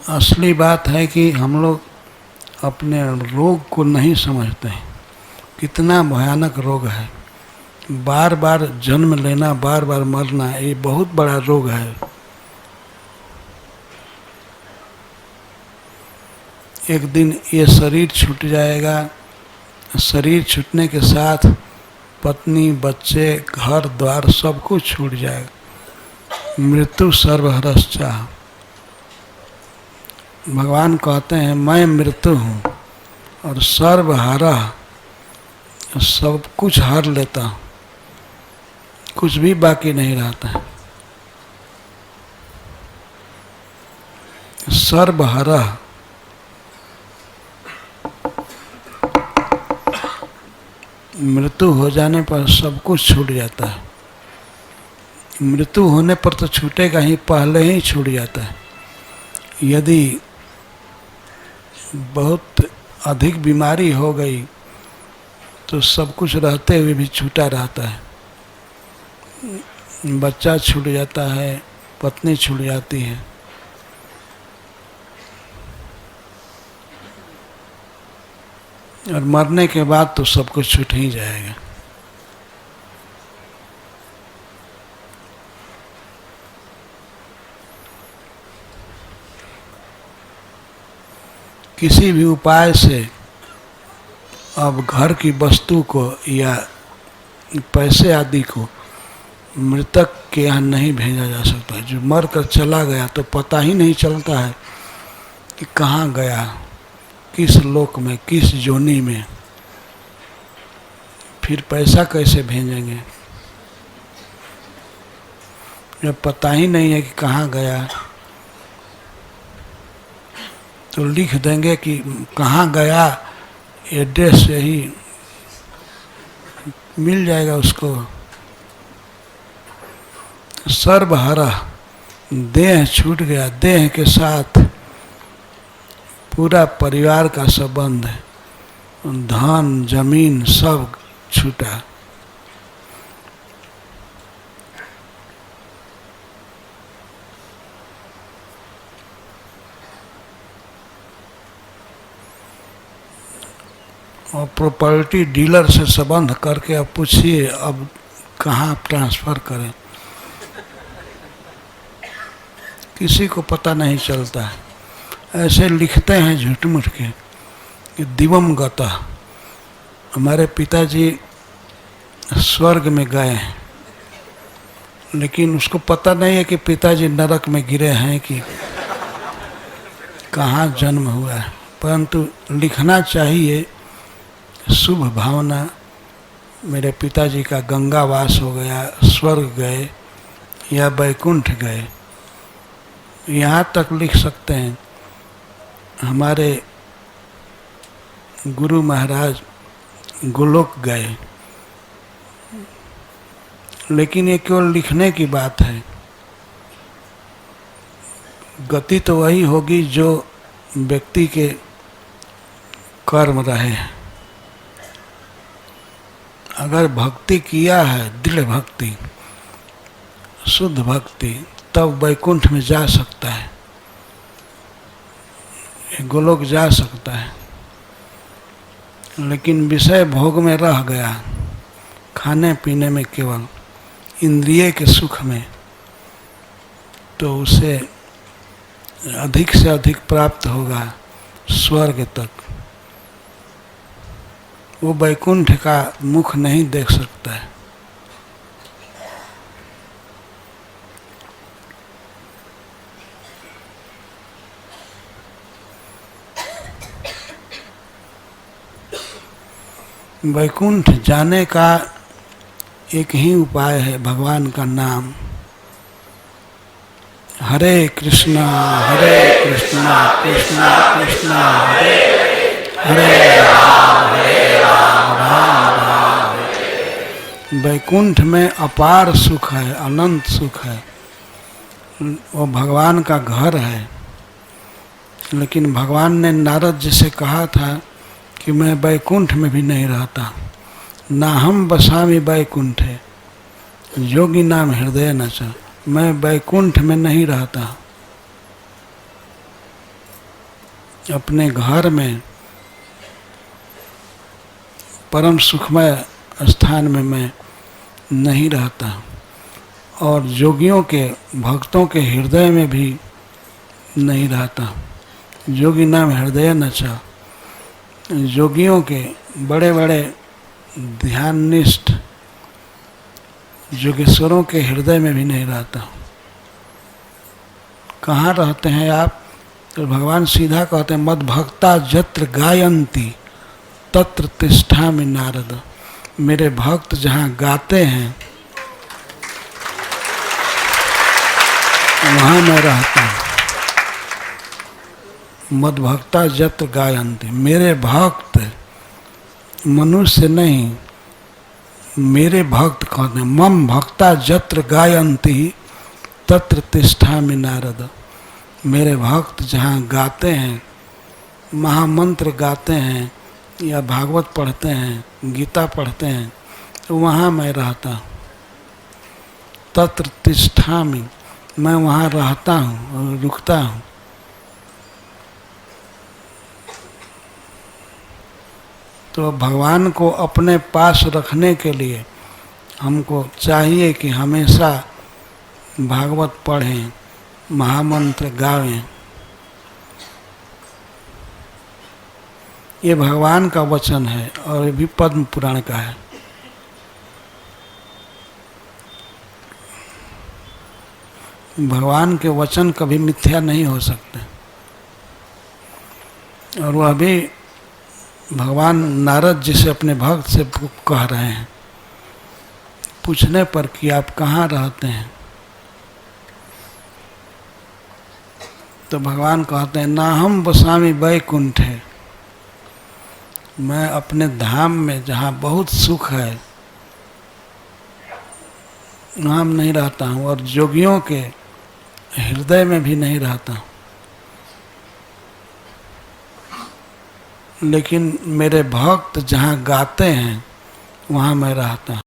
असली बात है कि हम लोग अपने रोग को नहीं समझते हैं। कितना भयानक रोग है। बार बार जन्म लेना, बार बार मरना, ये बहुत बड़ा रोग है। एक दिन ये शरीर छूट जाएगा। शरीर छूटने के साथ पत्नी, बच्चे, घर द्वार सब कुछ छूट जाएगा। मृत्यु सर्वहरश्चा। भगवान कहते हैं मैं मृत्यु हूँ और सर्वहरा, सब कुछ हर लेता हूँ, कुछ भी बाकी नहीं रहता है। सर्वहरा, मृत्यु हो जाने पर सब कुछ छूट जाता है। मृत्यु होने पर तो छूटेगा ही, पहले ही छूट जाता है। यदि बहुत अधिक बीमारी हो गई तो सब कुछ रहते हुए भी छूटा रहता है। बच्चा छूट जाता है, पत्नी छूट जाती है। और मरने के बाद तो सब कुछ छूट ही जाएगा। किसी भी उपाय से अब घर की वस्तु को या पैसे आदि को मृतक के यहाँ नहीं भेजा जा सकता। जो मर कर चला गया तो पता ही नहीं चलता है कि कहाँ गया, किस लोक में, किस जोनी में। फिर पैसा कैसे भेजेंगे जब पता ही नहीं है कि कहाँ गया। तो लिख देंगे कि कहाँ गया, एड्रेस से ही मिल जाएगा उसको। सर्वहरा, देह छूट गया, देह के साथ पूरा परिवार का संबंध है, धन जमीन सब छूटा। और प्रॉपर्टी डीलर से संबंध करके अब पूछिए अब कहाँ ट्रांसफ़र करें, किसी को पता नहीं चलता है। ऐसे लिखते हैं झूठ मूठ के कि दिवम गता, हमारे पिताजी स्वर्ग में गए हैं, लेकिन उसको पता नहीं है कि पिताजी नरक में गिरे हैं कि कहाँ जन्म हुआ है। परंतु लिखना चाहिए शुभ भावना, मेरे पिताजी का गंगावास हो गया, स्वर्ग गए या वैकुंठ गए। यहाँ तक लिख सकते हैं हमारे गुरु महाराज गोलोक गए, लेकिन ये केवल लिखने की बात है। गति तो वही होगी जो व्यक्ति के कर्म रहे। अगर भक्ति किया है, दृढ़ भक्ति, शुद्ध भक्ति, तब वैकुंठ में जा सकता है, गोलोक जा सकता है। लेकिन विषय भोग में रह गया, खाने पीने में, केवल इंद्रिय के सुख में, तो उसे अधिक से अधिक प्राप्त होगा स्वर्ग तक। वो वैकुंठ का मुख नहीं देख सकता है। वैकुंठ जाने का एक ही उपाय है, भगवान का नाम। हरे कृष्णा कृष्णा कृष्णा हरे हरे राम राम राम। वैकुंठ में अपार सुख है, अनंत सुख है, वो भगवान का घर है। लेकिन भगवान ने नारद जी से कहा था कि मैं वैकुंठ में भी नहीं रहता, ना हम बसामी वैकुंठे योगी नाम हृदय न च, मैं वैकुंठ में नहीं रहता। अपने घर में परम सुखमय स्थान में मैं नहीं रहता, और योगियों के भक्तों के हृदय में भी नहीं रहता। योगी नाम हृदय न च, योगियों के बड़े बड़े ध्याननिष्ठ योगेश्वरों के हृदय में भी नहीं रहता। कहाँ रहते हैं आप? तो भगवान सीधा कहते हैं, मद भक्ता जत्र गायन्ति तत्र तिष्ठामि नारद। मेरे भक्त जहाँ गाते हैं वहाँ मैं रहता हूँ। मद भक्ता जत्र गायन्ति, मेरे भक्त मनुष्य नहीं, मेरे भक्त कहते हैं, मम भक्ता जत्र गायन्ति तत्र तिष्ठामि नारद। मेरे भक्त जहाँ गाते हैं, महामंत्र गाते हैं या भागवत पढ़ते हैं, गीता पढ़ते हैं, तो वहाँ मैं रहता हूँ। तत्र तिष्ठामि, मैं वहाँ रहता हूँ और रुकता हूँ। तो भगवान को अपने पास रखने के लिए हमको चाहिए कि हमेशा भागवत पढ़ें, महामंत्र गावें। ये भगवान का वचन है और ये भी पद्म पुराण का है। भगवान के वचन कभी मिथ्या नहीं हो सकते। और वह भी भगवान नारद जी से अपने भक्त से कह रहे हैं, पूछने पर कि आप कहाँ रहते हैं, तो भगवान कहते हैं, ना हम बसामी वैकुंठ है, मैं अपने धाम में जहाँ बहुत सुख है वहाँ नहीं रहता हूँ, और जोगियों के हृदय में भी नहीं रहता हूँ। लेकिन मेरे भक्त जहाँ गाते हैं वहाँ मैं रहता हूँ।